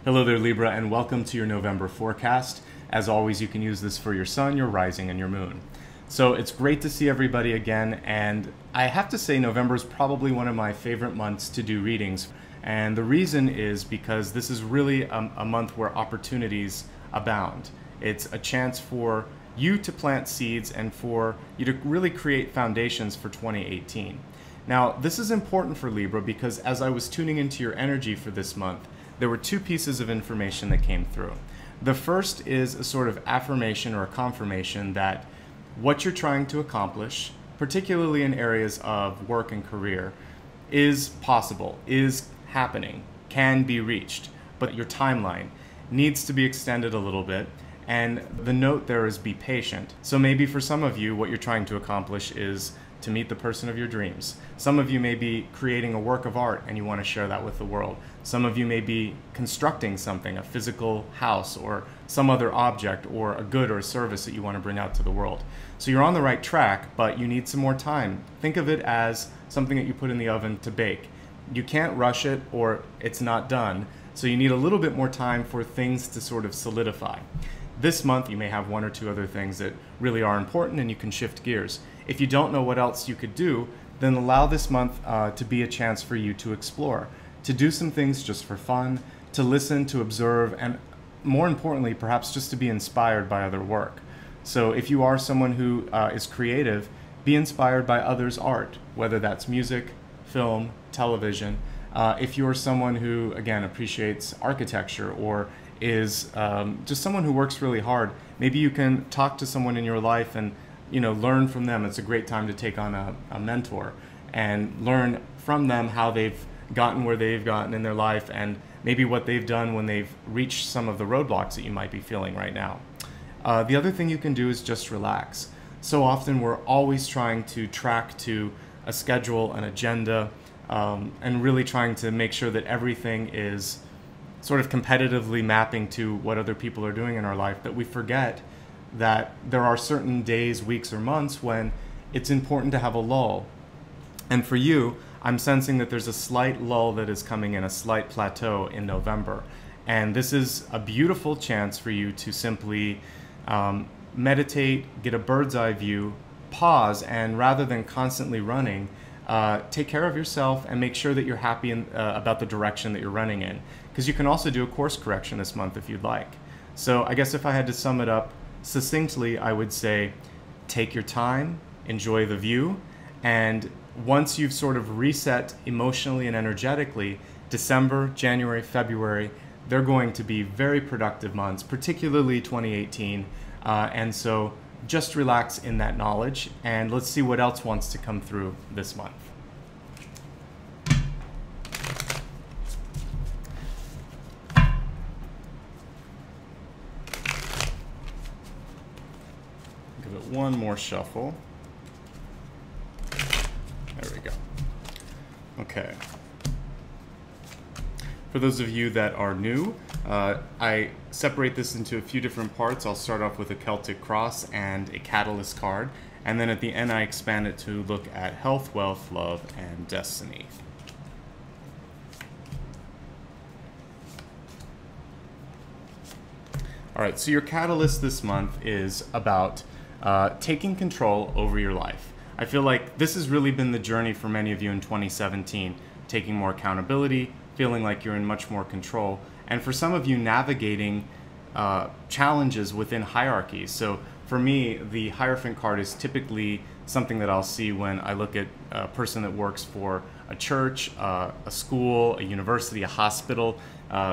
Hello there, Libra, and welcome to your November forecast. As always, you can use this for your sun, your rising, and your moon. So it's great to see everybody again, and I have to say November is probably one of my favorite months to do readings. And the reason is because this is really a month where opportunities abound. It's a chance for you to plant seeds and for you to really create foundations for 2018. Now, this is important for Libra because as I was tuning into your energy for this month, there were two pieces of information that came through. The first is a sort of affirmation or a confirmation that what you're trying to accomplish, particularly in areas of work and career, is possible, is happening, can be reached, but your timeline needs to be extended a little bit. And the note there is be patient. So maybe for some of you, what you're trying to accomplish is to meet the person of your dreams. Some of you may be creating a work of art and you want to share that with the world. Some of you may be constructing something, a physical house or some other object or a good or a service that you want to bring out to the world. So you're on the right track, but you need some more time. Think of it as something that you put in the oven to bake. You can't rush it or it's not done. So you need a little bit more time for things to sort of solidify. This month, you may have one or two other things that really are important and you can shift gears. If you don't know what else you could do, then allow this month to be a chance for you to explore, to do some things just for fun, to listen, to observe, and more importantly, perhaps just to be inspired by other work. So if you are someone who is creative, be inspired by others' art, whether that's music, film, television. If you're someone who, again, appreciates architecture or is just someone who works really hard, maybe you can talk to someone in your life and learn from them. It's a great time to take on a mentor and learn from them how they've gotten where they've gotten in their life and maybe what they've done when they've reached some of the roadblocks that you might be feeling right now. The other thing you can do is just relax. So often we're always trying to track to a schedule, an agenda, and really trying to make sure that everything is sort of competitively mapping to what other people are doing in our life, that we forget that there are certain days, weeks, or months when it's important to have a lull. And for you, I'm sensing that there's a slight lull that is coming in, a slight plateau in November. And this is a beautiful chance for you to simply meditate, get a bird's eye view, pause, and rather than constantly running, take care of yourself and make sure that you're happy about the direction that you're running in. Because you can also do a course correction this month if you'd like. So I guess if I had to sum it up succinctly, I would say take your time, enjoy the view, and once you've sort of reset emotionally and energetically, December, January, February, they're going to be very productive months, particularly 2018. And so just relax in that knowledge, and let's see what else wants to come through this month. Give it one more shuffle. There we go. Okay. For those of you that are new, I separate this into a few different parts. I'll start off with a Celtic cross and a catalyst card, and then at the end I expand it to look at health, wealth, love, and destiny. All right, so your catalyst this month is about taking control over your life. I feel like this has really been the journey for many of you in 2017, taking more accountability, feeling like you're in much more control, and for some of you navigating challenges within hierarchies. So for me, the Hierophant card is typically something that I'll see when I look at a person that works for a church, a school, a university, a hospital.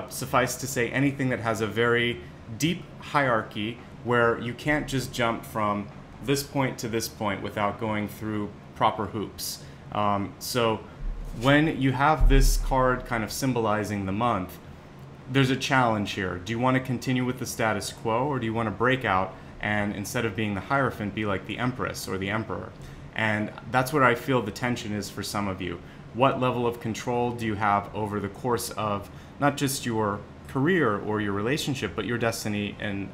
Suffice to say, anything that has a very deep hierarchy where you can't just jump from this point to this point without going through proper hoops. So when you have this card kind of symbolizing the month, there's a challenge here. Do you want to continue with the status quo, or do you want to break out and instead of being the Hierophant, be like the Empress or the Emperor? And that's what I feel the tension is for some of you. What level of control do you have over the course of not just your career or your relationship, but your destiny and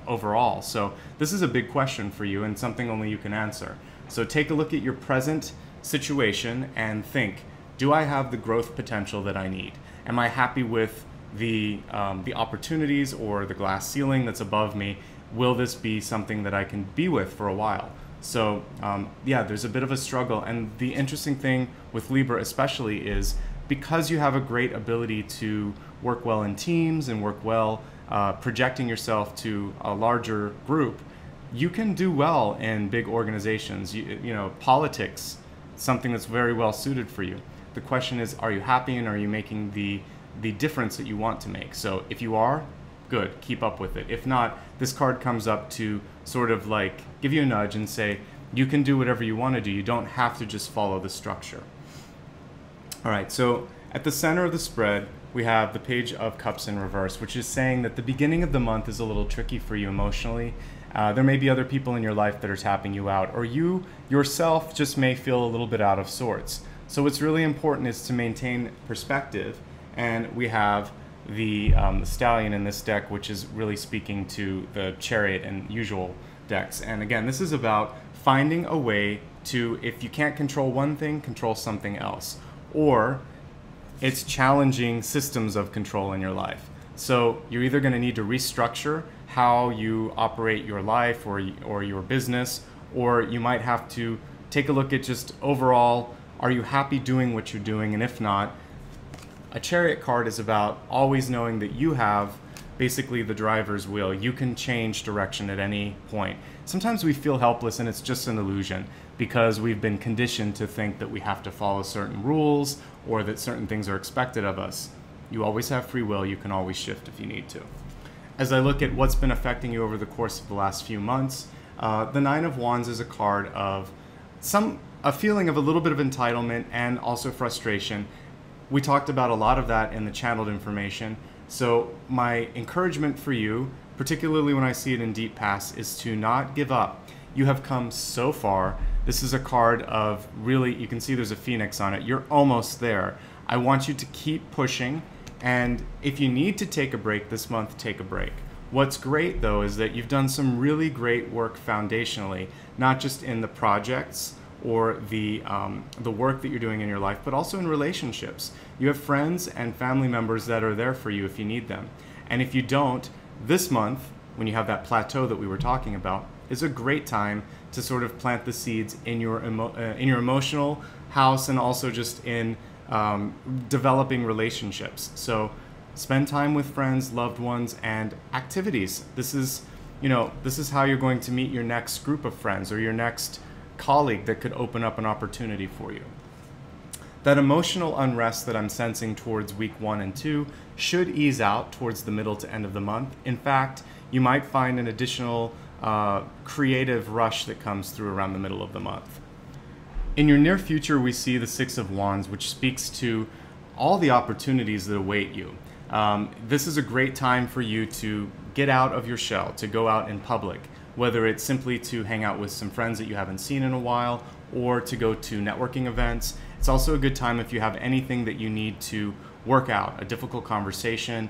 overall? So this is a big question for you and something only you can answer. So take a look at your present situation and think, do I have the growth potential that I need? Am I happy with the opportunities or the glass ceiling that's above me. Will this be something that I can be with for a while? So yeah, there's a bit of a struggle. And the interesting thing with Libra especially is because you have a great ability to work well in teams and work well projecting yourself to a larger group, you can do well in big organizations. You know, politics, something that's very well suited for you. The question is, are you happy and are you making the difference that you want to make? So if you are, good, keep up with it. If not, this card comes up to sort of like give you a nudge and say, you can do whatever you want to do. You don't have to just follow the structure. All right, so at the center of the spread, we have the Page of Cups in reverse, which is saying that the beginning of the month is a little tricky for you emotionally. There may be other people in your life that are tapping you out, or you yourself just may feel a little bit out of sorts. So what's really important is to maintain perspective, and we have the Stallion in this deck, which is really speaking to the Chariot and usual decks. And again, this is about finding a way to, if you can't control one thing, control something else. Or it's challenging systems of control in your life. So you're either going to need to restructure how you operate your life or your business, or you might have to take a look at just overall, are you happy doing what you're doing? And if not, a Chariot card is about always knowing that you have basically the driver's wheel. You can change direction at any point. Sometimes we feel helpless and it's just an illusion because we've been conditioned to think that we have to follow certain rules or that certain things are expected of us. You always have free will. You can always shift if you need to. As I look at what's been affecting you over the course of the last few months, the Nine of Wands is a card of a feeling of a little bit of entitlement and also frustration. We talked about a lot of that in the channeled information. So my encouragement for you, particularly when I see it in Deep Past, is to not give up. You have come so far. This is a card of really, you can see there's a phoenix on it. You're almost there. I want you to keep pushing. And if you need to take a break this month, take a break. What's great though is that you've done some really great work foundationally, not just in the projects or the work that you're doing in your life, but also in relationships. You have friends and family members that are there for you if you need them. And if you don't, this month, when you have that plateau that we were talking about, is a great time to sort of plant the seeds in your emotional house and also just in developing relationships. So spend time with friends, loved ones, and activities. This is how you're going to meet your next group of friends or your next colleague that could open up an opportunity for you. That emotional unrest that I'm sensing towards week 1 and 2 should ease out towards the middle to end of the month. In fact, you might find an additional creative rush that comes through around the middle of the month. In your near future, we see the Six of Wands, which speaks to all the opportunities that await you. This is a great time for you to get out of your shell, to go out in public, whether it's simply to hang out with some friends that you haven't seen in a while or to go to networking events. It's also a good time if you have anything that you need to work out, a difficult conversation,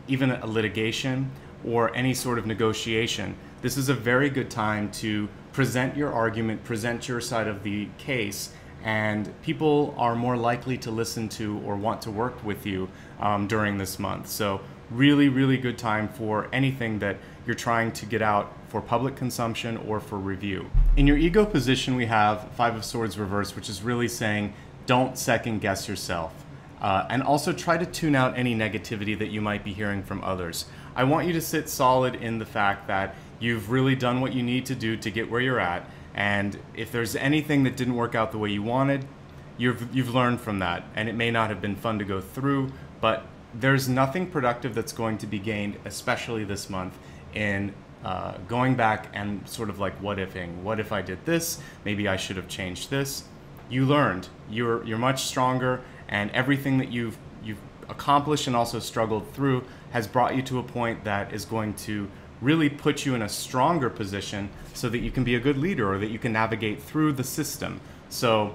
even a litigation, or any sort of negotiation. This is a very good time to present your argument, present your side of the case, and people are more likely to listen to or want to work with you during this month. So really, really good time for anything that you're trying to get out for public consumption or for review. In your ego position, we have Five of Swords reversed, which is really saying don't second guess yourself. And also try to tune out any negativity that you might be hearing from others. I want you to sit solid in the fact that you've really done what you need to do to get where you're at. And if there's anything that didn't work out the way you wanted, you've learned from that. And it may not have been fun to go through, but there's nothing productive that's going to be gained, especially this month, in going back and sort of like what-ifing. What if I did this? Maybe I should have changed this. You learned. You're much stronger, and everything that you've accomplished and also struggled through has brought you to a point that is going to really put you in a stronger position so that you can be a good leader or that you can navigate through the system. So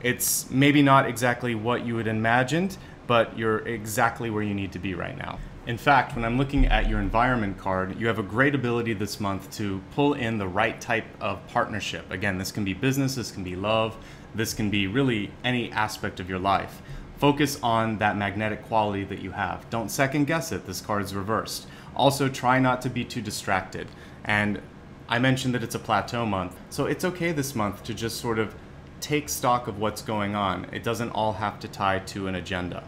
it's maybe not exactly what you had imagined, but you're exactly where you need to be right now. In fact, when I'm looking at your environment card, you have a great ability this month to pull in the right type of partnership. Again, this can be business, this can be love, this can be really any aspect of your life. Focus on that magnetic quality that you have. Don't second guess it. This card's reversed. Also, try not to be too distracted. And I mentioned that it's a plateau month, so it's okay this month to just sort of take stock of what's going on. It doesn't all have to tie to an agenda.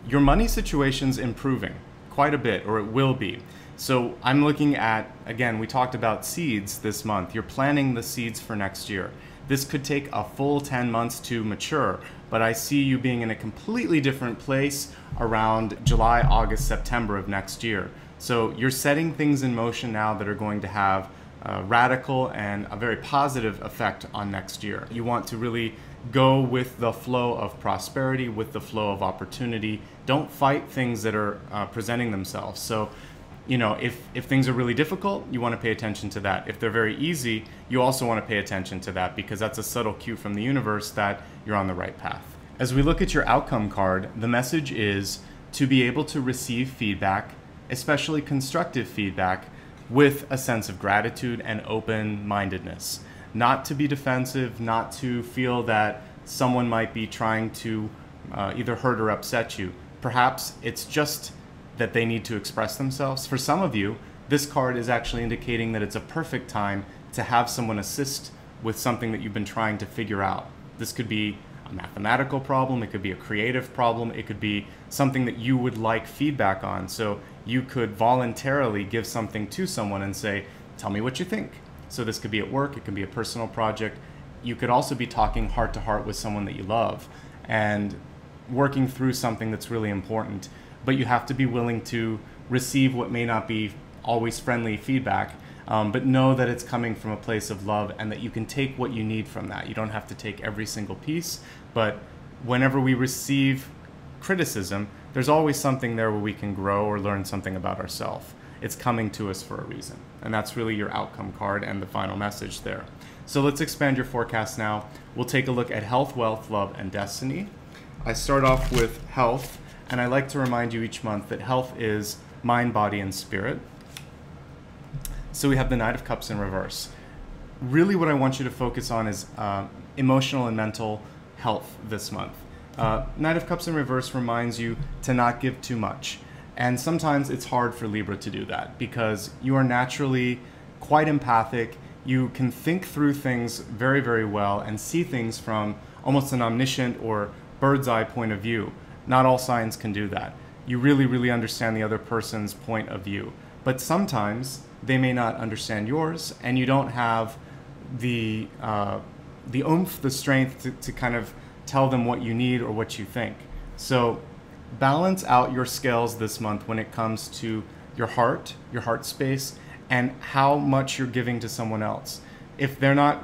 Your money situation's improving quite a bit, or it will be. So I'm looking at, again, we talked about seeds this month. You're planting the seeds for next year. This could take a full 10 months to mature, but I see you being in a completely different place around July, August, September of next year. So you're setting things in motion now that are going to have a radical and a very positive effect on next year. You want to really go with the flow of prosperity, with the flow of opportunity. Don't fight things that are presenting themselves. So, you know, if things are really difficult, you want to pay attention to that. If they're very easy, you also want to pay attention to that, because that's a subtle cue from the universe that you're on the right path. As we look at your outcome card, the message is to be able to receive feedback, especially constructive feedback, with a sense of gratitude and open-mindedness. Not to be defensive, not to feel that someone might be trying to either hurt or upset you. Perhaps it's just that they need to express themselves. For some of you, this card is actually indicating that it's a perfect time to have someone assist with something that you've been trying to figure out. This could be a mathematical problem, it could be a creative problem, it could be something that you would like feedback on. So you could voluntarily give something to someone and say, tell me what you think. So this could be at work, it could be a personal project. You could also be talking heart to heart with someone that you love and working through something that's really important. But you have to be willing to receive what may not be always friendly feedback, but know that it's coming from a place of love and that you can take what you need from that. You don't have to take every single piece, but whenever we receive criticism, there's always something there where we can grow or learn something about ourselves. It's coming to us for a reason. And that's really your outcome card and the final message there. So let's expand your forecast now. We'll take a look at health, wealth, love, and destiny. I start off with health. And I like to remind you each month that health is mind, body, and spirit. So we have the Knight of Cups in reverse. Really what I want you to focus on is emotional and mental health this month. Knight of Cups in reverse reminds you to not give too much. And sometimes it's hard for Libra to do that because you are naturally quite empathic. You can think through things very, very well and see things from almost an omniscient or bird's eye point of view. Not all signs can do that. You really, really understand the other person's point of view. But sometimes they may not understand yours, and you don't have the oomph, the strength to kind of tell them what you need or what you think. So balance out your scales this month when it comes to your heart space, and how much you're giving to someone else. If they're not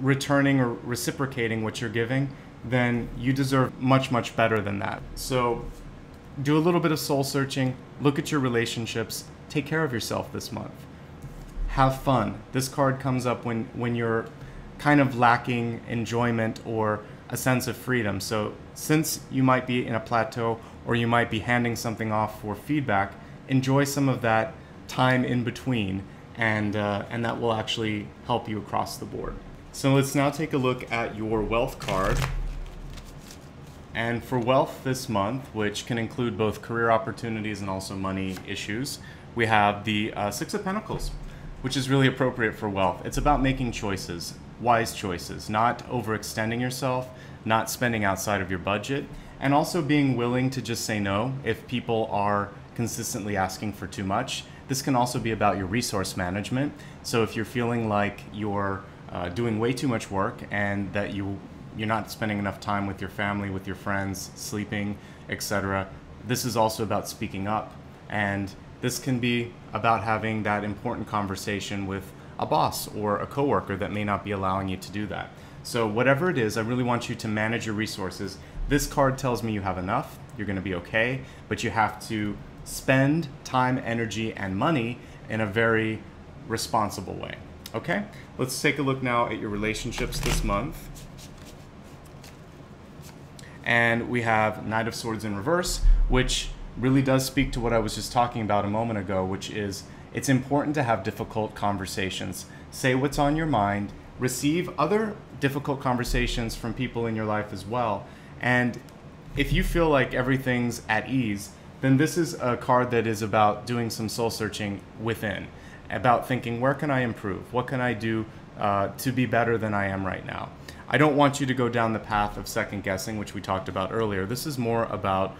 returning or reciprocating what you're giving, then you deserve much, much better than that. So do a little bit of soul searching, look at your relationships, take care of yourself this month. Have fun. This card comes up when you're kind of lacking enjoyment or a sense of freedom. So since you might be in a plateau or you might be handing something off for feedback, enjoy some of that time in between, and that will actually help you across the board. So let's now take a look at your wealth card. And for wealth this month, which can include both career opportunities and also money issues, we have the Six of Pentacles, which is really appropriate for wealth. It's about making choices, wise choices, not overextending yourself, not spending outside of your budget, and also being willing to just say no if people are consistently asking for too much. This can also be about your resource management. So if you're feeling like you're doing way too much work and that you're not spending enough time with your family, with your friends, sleeping, etc. This is also about speaking up. And this can be about having that important conversation with a boss or a coworker that may not be allowing you to do that. So whatever it is, I really want you to manage your resources. This card tells me you have enough, you're going to be okay, but you have to spend time, energy, and money in a very responsible way. Okay? Let's take a look now at your relationships this month. And we have Knight of Swords in reverse, which really does speak to what I was just talking about a moment ago, which is it's important to have difficult conversations. Say what's on your mind, receive other difficult conversations from people in your life as well, and if you feel like everything's at ease, then this is a card that is about doing some soul searching within, about thinking, where can I improve? What can I do to be better than I am right now? I don't want you to go down the path of second guessing, which we talked about earlier. This is more about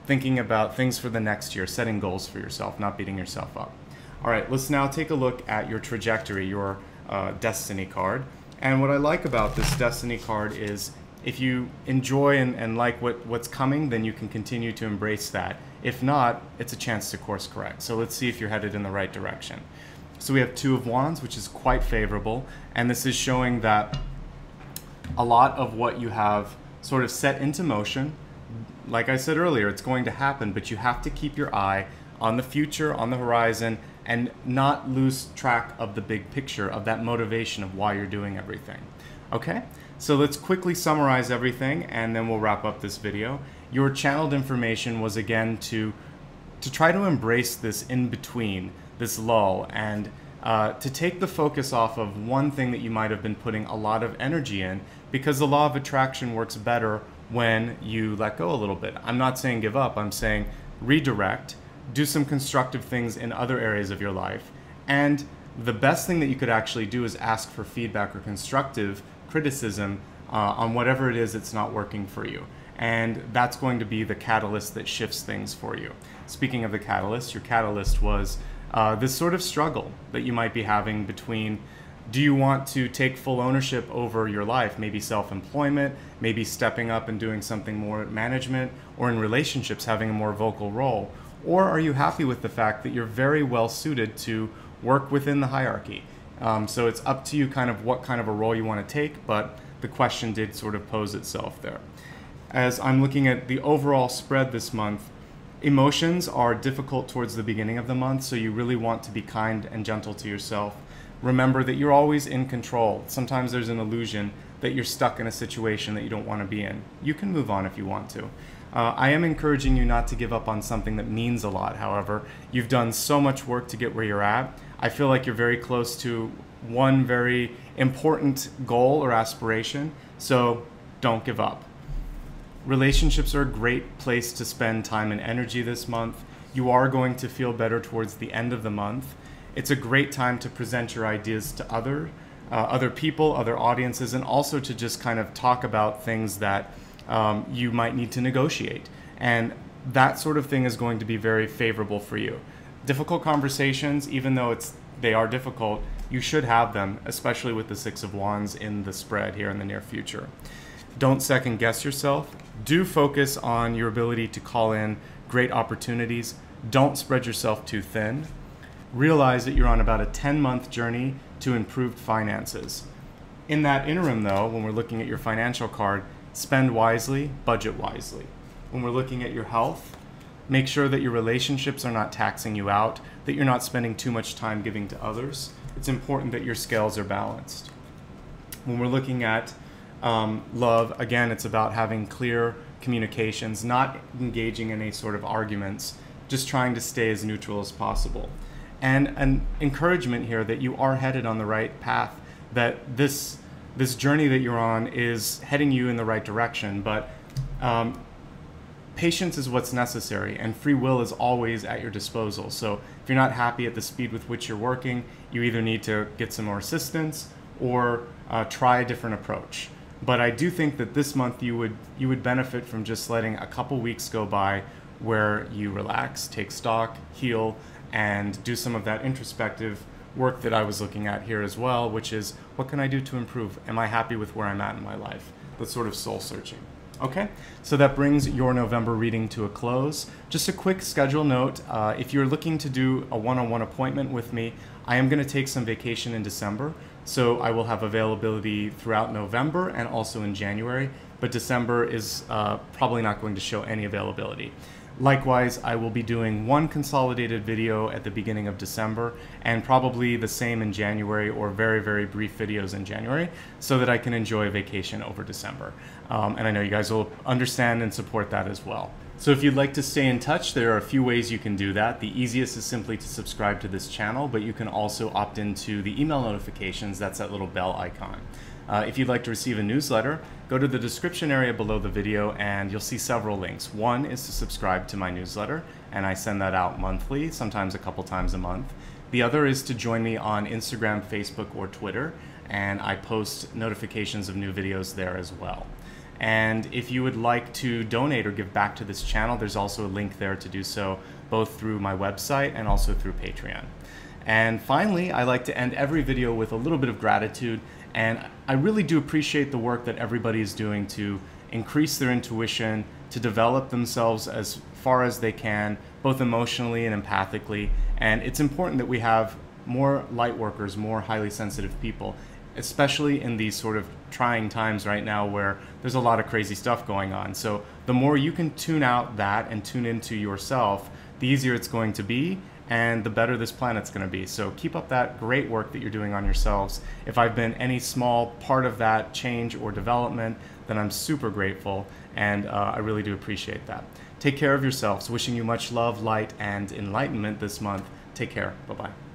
thinking about things for the next year, setting goals for yourself, not beating yourself up. All right, let's now take a look at your trajectory, your destiny card. And what I like about this destiny card is if you enjoy and like what's coming, then you can continue to embrace that. If not, it's a chance to course correct. So let's see if you're headed in the right direction. So we have Two of Wands, which is quite favorable. And this is showing that a lot of what you have sort of set into motion, like I said earlier, it's going to happen, but you have to keep your eye on the future, on the horizon, and not lose track of the big picture, of that motivation of why you're doing everything. Okay, so let's quickly summarize everything and then we'll wrap up this video. Your channeled information was again to try to embrace this in-between, this lull, and to take the focus off of one thing that you might have been putting a lot of energy in, because the law of attraction works better when you let go a little bit. I'm not saying give up, I'm saying redirect, do some constructive things in other areas of your life. And the best thing that you could actually do is ask for feedback or constructive criticism on whatever it is that's not working for you. And that's going to be the catalyst that shifts things for you. Speaking of the catalyst, your catalyst was this sort of struggle that you might be having between, do you want to take full ownership over your life, maybe self-employment, maybe stepping up and doing something more at management, or in relationships having a more vocal role? Or are you happy with the fact that you're very well suited to work within the hierarchy? So it's up to you kind of what kind of a role you want to take, but the question did sort of pose itself there. As I'm looking at the overall spread this month, emotions are difficult towards the beginning of the month, so you really want to be kind and gentle to yourself. Remember that you're always in control. Sometimes there's an illusion that you're stuck in a situation that you don't want to be in. You can move on if you want to. I am encouraging you not to give up on something that means a lot, however. You've done so much work to get where you're at. I feel like you're very close to one very important goal or aspiration, so don't give up. Relationships are a great place to spend time and energy this month. You are going to feel better towards the end of the month. It's a great time to present your ideas to other people, other audiences, and also to just kind of talk about things that you might need to negotiate. And that sort of thing is going to be very favorable for you. Difficult conversations, even though they are difficult, you should have them, especially with the Six of Wands in the spread here in the near future. Don't second guess yourself. Do focus on your ability to call in great opportunities. Don't spread yourself too thin. Realize that you're on about a 10-month journey to improved finances. In that interim though, when we're looking at your financial card, spend wisely, budget wisely. When we're looking at your health, make sure that your relationships are not taxing you out, that you're not spending too much time giving to others. It's important that your scales are balanced. When we're looking at love, again, it's about having clear communications, not engaging in any sort of arguments, just trying to stay as neutral as possible. And an encouragement here that you are headed on the right path, that this journey that you're on is heading you in the right direction, but patience is what's necessary, and free will is always at your disposal. So if you're not happy at the speed with which you're working, you either need to get some more assistance or try a different approach. But I do think that this month you would benefit from just letting a couple weeks go by where you relax, take stock, heal, and do some of that introspective work that I was looking at here as well, which is, what can I do to improve? Am I happy with where I'm at in my life? That's sort of soul searching. Okay, so that brings your November reading to a close. Just a quick schedule note, if you're looking to do a one-on-one appointment with me, I am going to take some vacation in December, so I will have availability throughout November and also in January, but December is probably not going to show any availability. Likewise, I will be doing one consolidated video at the beginning of December and probably the same in January, or very, very brief videos in January, so that I can enjoy vacation over December. And I know you guys will understand and support that as well. So if you'd like to stay in touch, there are a few ways you can do that. The easiest is simply to subscribe to this channel, but you can also opt into the email notifications. That's that little bell icon. If you'd like to receive a newsletter, go to the description area below the video and you'll see several links. One is to subscribe to my newsletter, and I send that out monthly, sometimes a couple times a month. The other is to join me on Instagram, Facebook, or Twitter, and I post notifications of new videos there as well. And if you would like to donate or give back to this channel, there's also a link there to do so, both through my website and also through Patreon. And finally, I like to end every video with a little bit of gratitude, and I really do appreciate the work that everybody is doing to increase their intuition, to develop themselves as far as they can, both emotionally and empathically. And it's important that we have more light workers, more highly sensitive people, especially in these sort of trying times right now where there's a lot of crazy stuff going on. So the more you can tune out that and tune into yourself, the easier it's going to be and the better this planet's going to be. So keep up that great work that you're doing on yourselves. If I've been any small part of that change or development, then I'm super grateful, and I really do appreciate that. Take care of yourselves. Wishing you much love, light, and enlightenment this month. Take care. Bye-bye.